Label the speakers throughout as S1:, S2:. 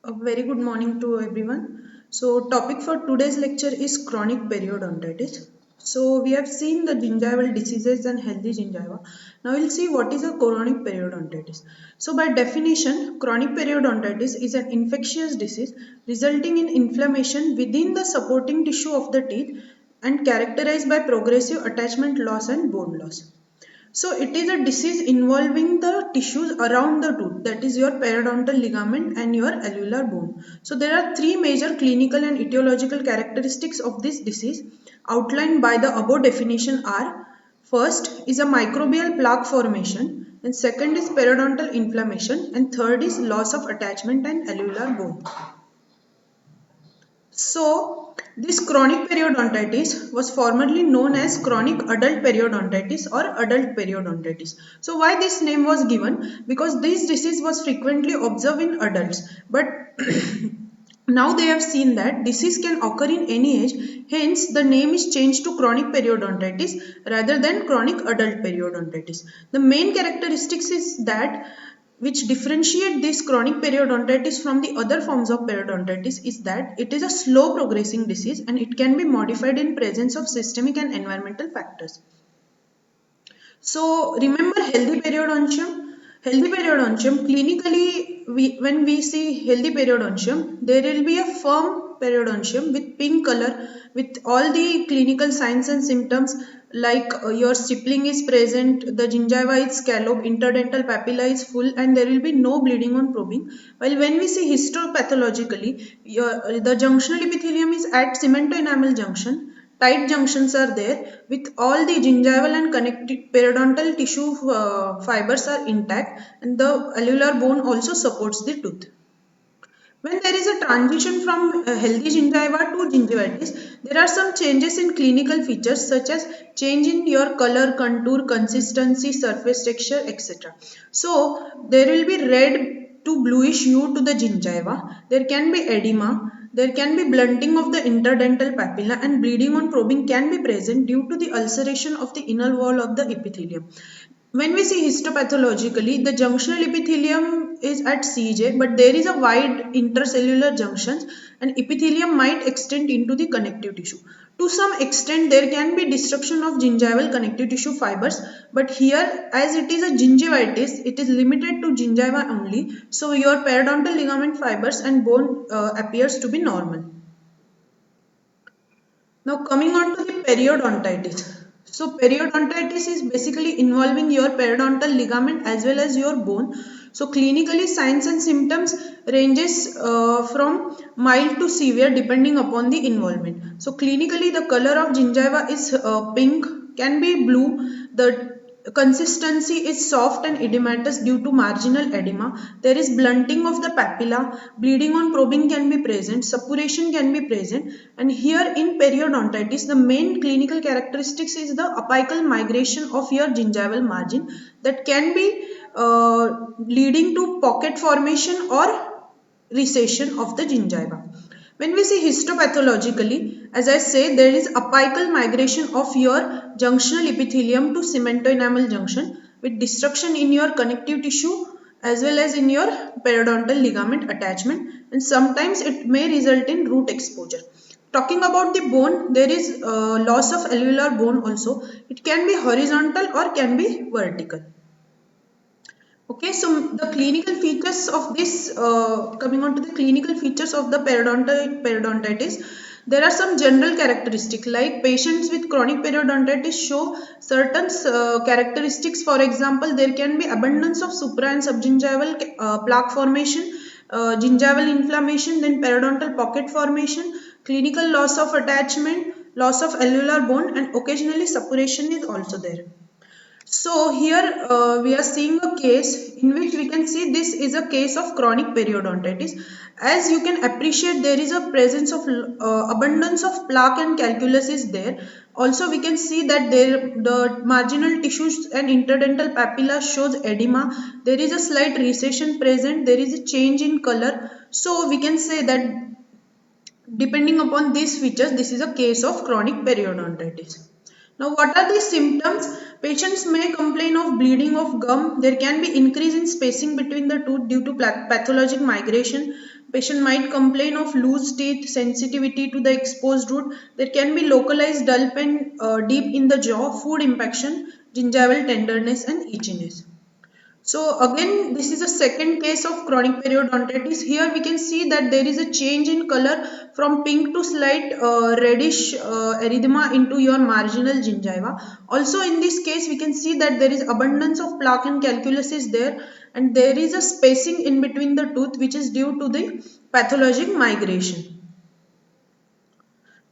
S1: A very good morning to everyone. So, topic for today's lecture is chronic periodontitis. So, we have seen the gingival diseases and healthy gingiva. Now, we'll see what is a chronic periodontitis. So, by definition, chronic periodontitis is an infectious disease resulting in inflammation within the supporting tissue of the teeth and characterized by progressive attachment loss and bone loss. So it is a disease involving the tissues around the tooth, that is your periodontal ligament and your alveolar bone. So there are three major clinical and etiological characteristics of this disease outlined by the above definition are: first is a microbial plaque formation, and second is periodontal inflammation, and third is loss of attachment and alveolar bone. So, this chronic periodontitis was formerly known as chronic adult periodontitis or adult periodontitis. So, why this name was given? Because this disease was frequently observed in adults, but now they have seen that disease can occur in any age, hence the name is changed to chronic periodontitis rather than chronic adult periodontitis. The main characteristics is that which differentiate this chronic periodontitis from the other forms of periodontitis is that it is a slow progressing disease and it can be modified in presence of systemic and environmental factors. So remember healthy periodontium. Healthy periodontium, clinically, when we see healthy periodontium, there will be a firm periodontium with pink color with all the clinical signs and symptoms like your stippling is present, the gingiva is scalloped, interdental papilla is full, and there will be no bleeding on probing. While when we see histopathologically, the junctional epithelium is at cemento-enamel junction. Tight junctions are there with all the gingival and connected periodontal tissue fibers are intact, and the alveolar bone also supports the tooth. When there is a transition from healthy gingiva to gingivitis, there are some changes in clinical features such as change in your color, contour, consistency, surface texture, etc. So, there will be red to bluish hue to the gingiva. There can be edema. There can be blunting of the interdental papilla, and bleeding on probing can be present due to the ulceration of the inner wall of the epithelium. When we see histopathologically, the junctional epithelium is at CJ, but there is a wide intercellular junctions and epithelium might extend into the connective tissue. To some extent, there can be destruction of gingival connective tissue fibers, but here, as it is a gingivitis, it is limited to gingiva only, so your periodontal ligament fibers and bone appears to be normal. Now coming on to the periodontitis. So periodontitis is basically involving your periodontal ligament as well as your bone. So clinically signs and symptoms ranges from mild to severe depending upon the involvement. So clinically the color of gingiva is pink, can be blue. The consistency is soft and edematous due to marginal edema. There is blunting of the papilla, bleeding on probing can be present, suppuration can be present, and here in periodontitis the main clinical characteristics is the apical migration of your gingival margin that can be leading to pocket formation or recession of the gingiva. When we see histopathologically, as I say, there is apical migration of your junctional epithelium to cemento-enamel junction with destruction in your connective tissue as well as in your periodontal ligament attachment, and sometimes it may result in root exposure. Talking about the bone, there is loss of alveolar bone also. It can be horizontal or can be vertical. Okay, so the clinical features of this, coming on to the clinical features of the periodontitis, there are some general characteristics like patients with chronic periodontitis show certain characteristics. For example, there can be abundance of supra and subgingival plaque formation, gingival inflammation, then periodontal pocket formation, clinical loss of attachment, loss of alveolar bone, and occasionally suppuration is also there. So here we are seeing a case in which we can see this is a case of chronic periodontitis. As you can appreciate, there is a presence of abundance of plaque and calculus is there. Also we can see that there the marginal tissues and interdental papilla shows edema. There is a slight recession present. There is a change in color. So we can say that depending upon these features, this is a case of chronic periodontitis. Now, what are the symptoms? Patients may complain of bleeding of gum. There can be increase in spacing between the tooth due to pathologic migration. Patient might complain of loose teeth, sensitivity to the exposed root. There can be localized dull pain deep in the jaw, food impaction, gingival tenderness and itchiness. So again, this is a second case of chronic periodontitis. Here we can see that there is a change in color from pink to slight reddish erythema into your marginal gingiva. Also in this case, we can see that there is abundance of plaque and calculus is there, and there is a spacing in between the tooth which is due to the pathologic migration.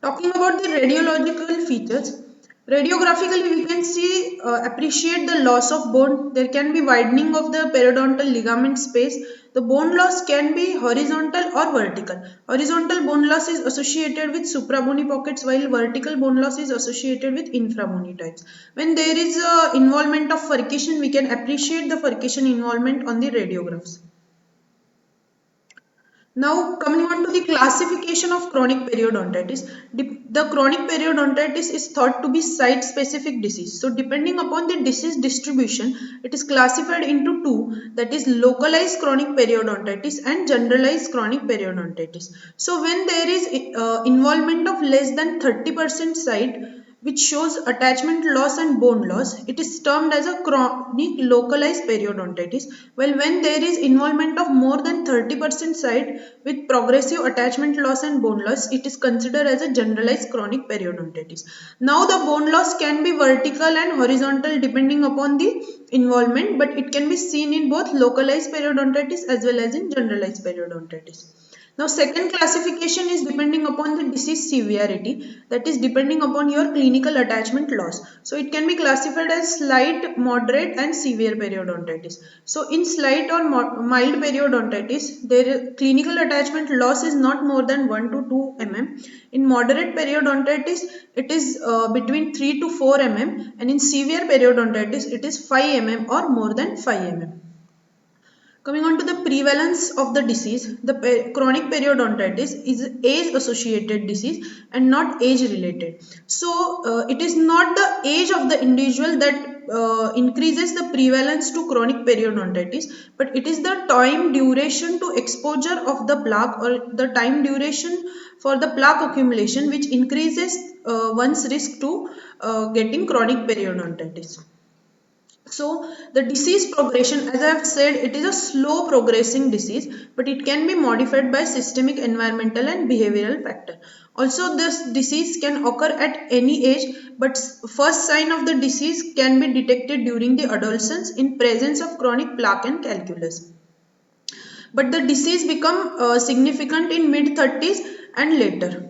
S1: Talking about the radiological features, radiographically we can see appreciate the loss of bone. There can be widening of the periodontal ligament space. The bone loss can be horizontal or vertical. Horizontal bone loss is associated with suprabony pockets, while vertical bone loss is associated with infrabony types. When there is involvement of furcation, we can appreciate the furcation involvement on the radiographs. Now coming on to the classification of chronic periodontitis. The chronic periodontitis is thought to be site-specific disease. So depending upon the disease distribution, it is classified into two, that is localized chronic periodontitis and generalized chronic periodontitis. So when there is involvement of less than 30% site, which shows attachment loss and bone loss, it is termed as a chronic localized periodontitis. While when there is involvement of more than 30% site with progressive attachment loss and bone loss, it is considered as a generalized chronic periodontitis. Now the bone loss can be vertical and horizontal depending upon the involvement, but it can be seen in both localized periodontitis as well as in generalized periodontitis. Now second classification is depending upon the disease severity, that is depending upon your clinical attachment loss. So it can be classified as slight, moderate and severe periodontitis. So in slight or mild periodontitis, their clinical attachment loss is not more than 1 to 2 mm. In moderate periodontitis, it is between 3 to 4 mm, and in severe periodontitis, it is 5 mm or more than 5 mm. Coming on to the prevalence of the disease, the chronic periodontitis is age associated disease and not age related. So it is not the age of the individual that increases the prevalence to chronic periodontitis, but it is the time duration to exposure of the plaque or the time duration for the plaque accumulation which increases one's risk to getting chronic periodontitis. So the disease progression, as I have said, it is a slow progressing disease, but it can be modified by systemic, environmental and behavioral factor. Also this disease can occur at any age, but first sign of the disease can be detected during the adolescence in presence of chronic plaque and calculus. But the disease become significant in mid-30s and later.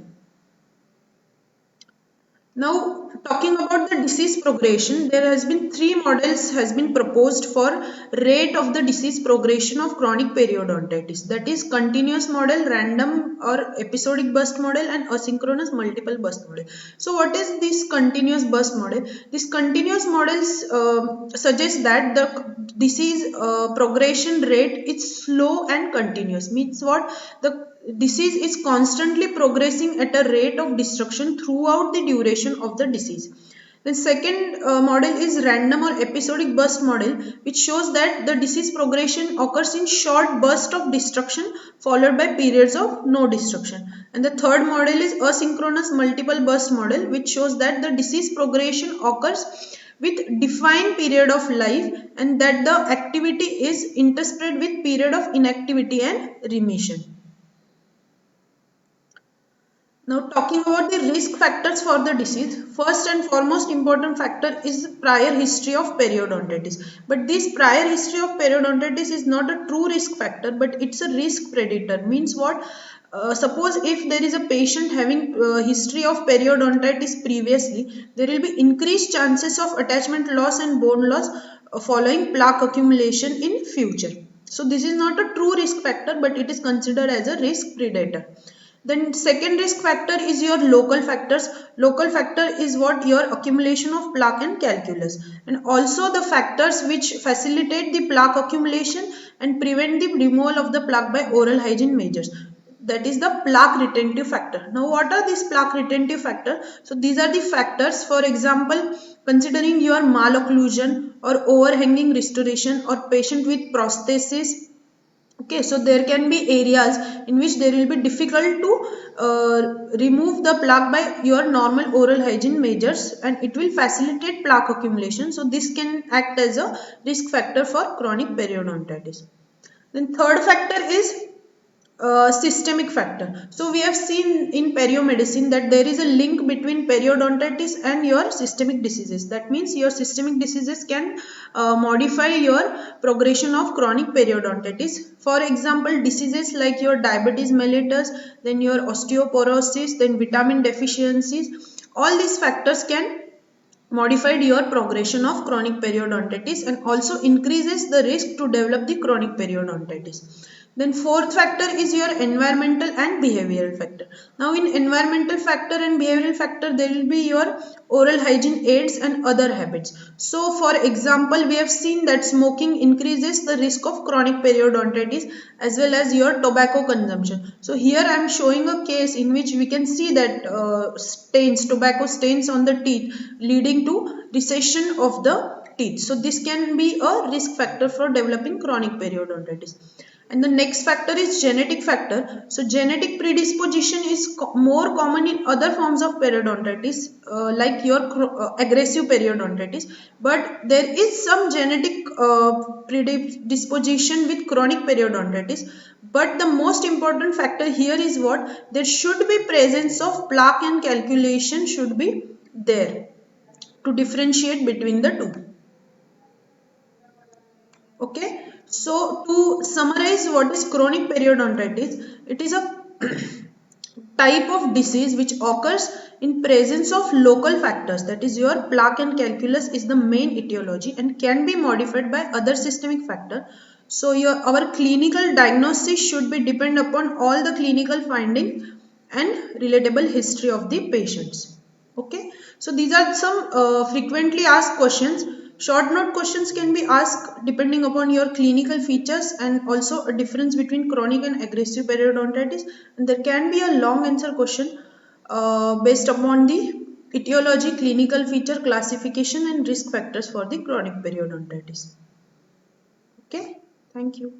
S1: Now talking about the disease progression, there has been three models has been proposed for rate of the disease progression of chronic periodontitis. That is continuous model, random or episodic burst model and asynchronous multiple burst model. So what is this continuous burst model? This continuous models suggest that the disease progression rate is slow and continuous. Means what? The disease is constantly progressing at a rate of destruction throughout the duration of the disease. The second model is random or episodic burst model, which shows that the disease progression occurs in short bursts of destruction followed by periods of no destruction. And the third model is asynchronous multiple burst model, which shows that the disease progression occurs with defined period of life and that the activity is interspread with period of inactivity and remission. Now talking about the risk factors for the disease, first and foremost important factor is prior history of periodontitis. But this prior history of periodontitis is not a true risk factor, but it's a risk predictor. Means what? Suppose if there is a patient having history of periodontitis previously, there will be increased chances of attachment loss and bone loss following plaque accumulation in future. So this is not a true risk factor, but it is considered as a risk predator. Then second risk factor is your local factors. Local factor is what? Your accumulation of plaque and calculus, and also the factors which facilitate the plaque accumulation and prevent the removal of the plaque by oral hygiene measures. That is the plaque retentive factor. Now what are these plaque retentive factors? So these are the factors, for example, considering your malocclusion or overhanging restoration or patient with prosthesis Okay, so there can be areas in which there will be difficult to remove the plaque by your normal oral hygiene measures, and it will facilitate plaque accumulation. So this can act as a risk factor for chronic periodontitis. Then third factor is systemic factor. So we have seen in periomedicine that there is a link between periodontitis and your systemic diseases. That means your systemic diseases can modify your progression of chronic periodontitis. For example, diseases like your diabetes mellitus, then your osteoporosis, then vitamin deficiencies, all these factors can modified your progression of chronic periodontitis and also increases the risk to develop the chronic periodontitis. Then fourth factor is your environmental and behavioral factor. Now in environmental factor and behavioral factor, there will be your oral hygiene aids and other habits. So for example, we have seen that smoking increases the risk of chronic periodontitis as well as your tobacco consumption. So here I am showing a case in which we can see that tobacco stains on the teeth leading to recession of the teeth. So this can be a risk factor for developing chronic periodontitis. And the next factor is genetic factor. So genetic predisposition is more common in other forms of periodontitis like your aggressive periodontitis, but there is some genetic predisposition with chronic periodontitis. But the most important factor here is what? There should be presence of plaque and calculation should be there to differentiate between the two. Okay, so to summarize what is chronic periodontitis, it is a type of disease which occurs in presence of local factors, that is your plaque and calculus is the main etiology and can be modified by other systemic factor. So our clinical diagnosis should be depend upon all the clinical findings and relatable history of the patients. Okay, so these are some frequently asked questions. Short note questions can be asked depending upon your clinical features and also a difference between chronic and aggressive periodontitis, and there can be a long answer question based upon the etiology, clinical feature, classification and risk factors for the chronic periodontitis. Okay, thank you.